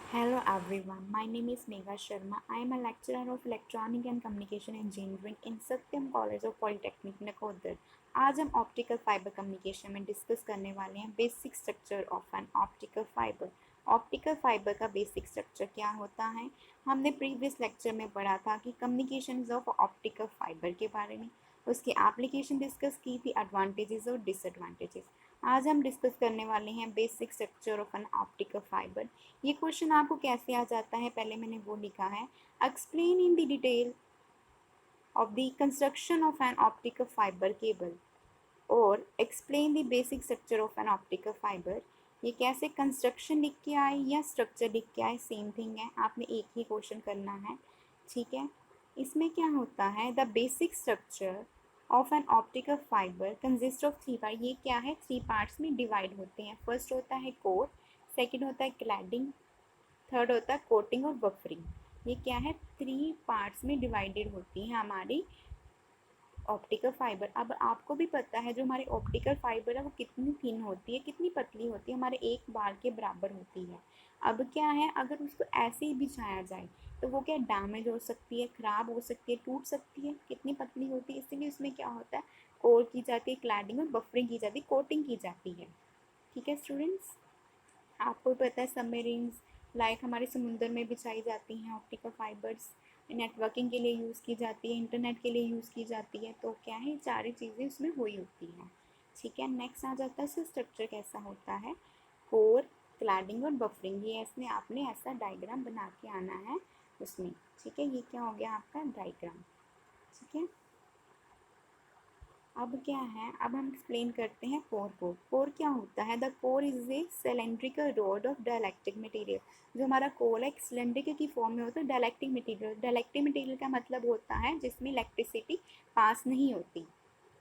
Hello everyone, my name is Megha Sharma. I am a lecturer of Electronic and Communication Engineering in Satyam College of Polytechnic, Nakoder. आज हम optical fibre communication में discuss करने वाले हैं basic structure of an optical fibre. Optical fibre का basic structure क्या होता है? हमने प्रीवियस लेक्चर में पढ़ा था कि कम्युनिकेशन ऑफ ऑप्टिकल फाइबर के बारे में, उसकी एप्लीकेशन डिस्कस की थी, एडवांटेजेस और डिसएडवांटेजेस। आज हम डिस्कस करने वाले हैं basic structure of an optical fibre. ये क्वेश्चन आपको कैसे आ जाता है, पहले मैंने वो लिखा है, explain in the detail of the construction of an optical fibre cable और explain the basic structure of an optical fibre. ये कैसे कंस्ट्रक्शन लिख के आए या स्ट्रक्चर लिख के आए, सेम थिंग है, आपने एक ही क्वेश्चन करना है। ठीक है, इसमें क्या होता है, the basic structure of an optical fibre consist of three part. ये क्या है, थ्री पार्ट्स में डिवाइड होते हैं। फर्स्ट होता है कोर, सेकेंड होता है क्लैडिंग, थर्ड होता है कोटिंग और बफरिंग। ये क्या है, थ्री पार्ट्स में डिवाइडेड होती है हमारी ऑप्टिकल फाइबर। अब आपको भी पता है जो हमारी ऑप्टिकल फाइबर है वो कितनी थिन होती है, कितनी पतली होती है, हमारे एक बाल के बराबर होती है। अब क्या है, अगर उसको ऐसे ही बिछाया जाए तो वो क्या डैमेज हो सकती है, ख़राब हो सकती है, टूट सकती है, कितनी पतली होती है। इसलिए उसमें क्या होता है, कोर की जाती है, क्लैडिंग और बफरिंग की जाती है, कोटिंग की जाती है। ठीक है स्टूडेंट्स, आपको पता है सबमरीन्स लाइक हमारे समुंदर में बिछाई जाती हैं ऑप्टिकल फाइबर्स, नेटवर्किंग के लिए यूज़ की जाती है, इंटरनेट के लिए यूज़ की जाती है। तो क्या है, सारी चीज़ें उसमें हुई होती हैं। ठीक है, नेक्स्ट आ जाता है इसका स्ट्रक्चर कैसा होता है, कोर, क्लैडिंग और बफरिंग। ये इसमें आपने ऐसा डायग्राम बना के आना है उसमें। ठीक है, ये क्या हो गया आपका डायग्राम। ठीक है, अब क्या है, अब हम एक्सप्लेन करते हैं कोर को। कोर क्या होता है, the core is a cylindrical road of dielectric material. जो हमारा कोर है एक सिलेंड्रिकल की फॉर्म में होता है, डाइलेक्ट्रिक मटेरियल। डाइलेक्ट्रिक मटेरियल का मतलब होता है जिसमें इलेक्ट्रिसिटी पास नहीं होती।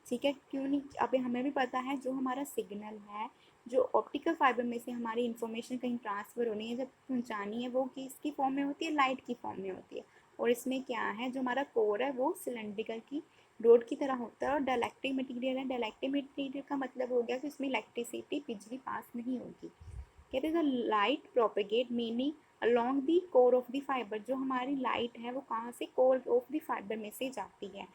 ठीक है, क्यों नहीं, अभी हमें भी पता है जो हमारा सिग्नल है, जो ऑप्टिकल फाइबर में से हमारी इंफॉर्मेशन कहीं ट्रांसफ़र होनी है, जब पहुंचानी है, वो किसकी फॉर्म में होती है, लाइट की फॉर्म में होती है। और इसमें क्या है, जो हमारा कोर है वो सिलेंड्रिकल की रोड की तरह होता है और डाइलेक्ट्रिक मटेरियल है। डाइलेक्ट्रिक मटेरियल का मतलब हो गया कि उसमें इलेक्ट्रिसिटी, बिजली पास नहीं होगी। कहते हैं the light propagate meaning along the core of the fibre. जो हमारी लाइट है वो कहाँ से, कोर ऑफ द फाइबर में से जाती है।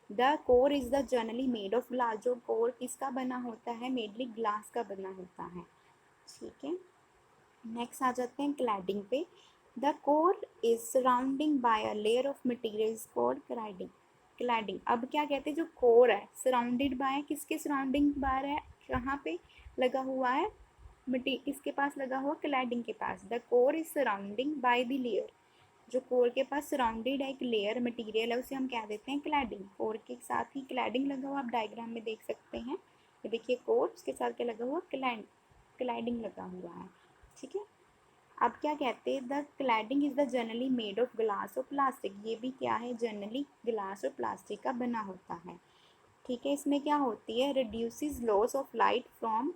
The core is the generally made of glass. जो कोर किसका बना होता है, मेडली ग्लास का बना होता है। ठीक है, नेक्स्ट आ जाते हैं क्लैडिंग पे। The core is surrounding by a layer of material called cladding. Cladding, अब क्या कहते हैं, जो कोर है सराउंडेड बाय, किसके सराउंडिंग बाय है, कहाँ पे लगा हुआ है, मटी किसके पास लगा हुआ, क्लैडिंग के पास। The core is surrounding by the layer. जो कोर के पास सराउंडेड है एक लेयर मटेरियल है, उसे हम क्या देते हैं, क्लैडिंग। कोर के साथ ही क्लैडिंग लगा हुआ, आप डायग्राम में देख सकते हैं। ये देखिए कोर, उसके साथ क्या लगा हुआ, क्लैडिंग लगा हुआ है। ठीक है, अब क्या कहते हैं, the cladding is the generally made of glass और प्लास्टिक। ये भी क्या है, जनरली ग्लास और प्लास्टिक का बना होता है। ठीक है, इसमें क्या होती है, reduces loss of light from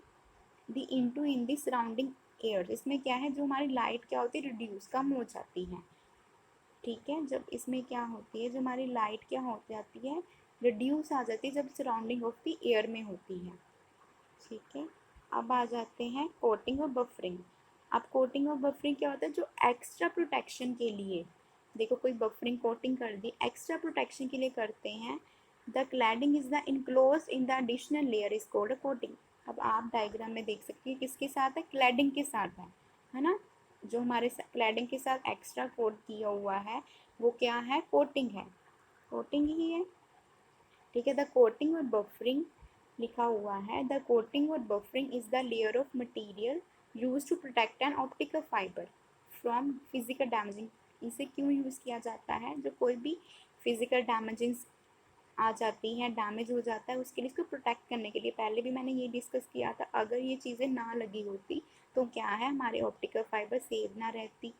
the into in the surrounding air. इसमें क्या है, जो हमारी लाइट क्या होती है, रिड्यूस, कम हो जाती है। ठीक है, जब इसमें क्या होती है, जो हमारी लाइट क्या हो जाती है, रिड्यूस आ जाती है जब सराउंडिंग ऑफ द एयर में होती है। ठीक है, अब आ जाते हैं कोटिंग और बफरिंग। अब कोटिंग और बफरिंग क्या होता है, जो एक्स्ट्रा प्रोटेक्शन के लिए, देखो कोई बफरिंग कोटिंग कर दी, एक्स्ट्रा प्रोटेक्शन के लिए करते हैं। The cladding is the enclose in the additional layer is called coating. अब आप डायग्राम में देख सकते हैं किसके साथ है, क्लैडिंग के साथ है ना। जो हमारे क्लैडिंग के साथ एक्स्ट्रा कोट किया हुआ है वो क्या है, कोटिंग है, कोटिंग ही है। ठीक है, द कोटिंग और बफरिंग लिखा हुआ है, द कोटिंग और buffering is the layer of material use to protect an optical fiber from physical damaging. इसे क्यों यूज़ किया जाता है, जो कोई भी फिजिकल डैमेजिंग आ जाती है, डैमेज हो जाता है, उसके लिए इसको प्रोटेक्ट करने के लिए। पहले भी मैंने ये डिस्कस किया था, अगर ये चीज़ें ना लगी होती तो क्या है, हमारे ऑप्टिकल फाइबर सेव ना रहती,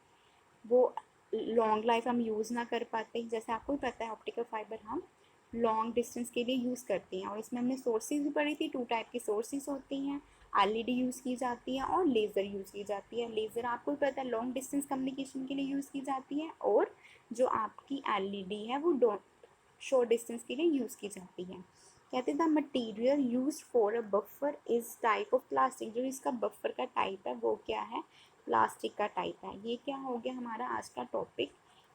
वो लॉन्ग लाइफ हम यूज़ ना कर पाते। जैसे आपको भी पता है ऑप्टिकल फाइबर हम लॉन्ग डिस्टेंस के लिए यूज़ करते हैं। और इसमें हमने सोर्सेज भी पढ़ी थी, टू टाइप की सोर्सेज होती हैं, एलईडी यूज़ की जाती है और लेज़र यूज़ की जाती है। लेज़र आपको भी पता है लॉन्ग डिस्टेंस कम्युनिकेशन के लिए यूज़ की जाती है, और जो आपकी एलईडी है वो शॉर्ट डिस्टेंस के लिए यूज़ की जाती है। कहते हैं the material use for a buffer is type of plastic. जो इसका बफर का टाइप है वो क्या है, प्लास्टिक का टाइप है। ये क्या हो गया हमारा आज का टॉपिक।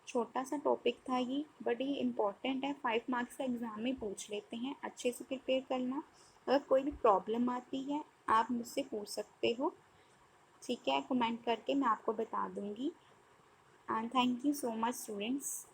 छोटा सा टॉपिक था ये, बट ये इम्पॉर्टेंट है, 5 मार्क्स का एग्ज़ाम में पूछ लेते हैं। अच्छे से प्रिपेयर करना। अगर कोई भी प्रॉब्लम आती है आप मुझसे पूछ सकते हो, ठीक है, कमेंट करके मैं आपको बता दूंगी। And thank you so much students.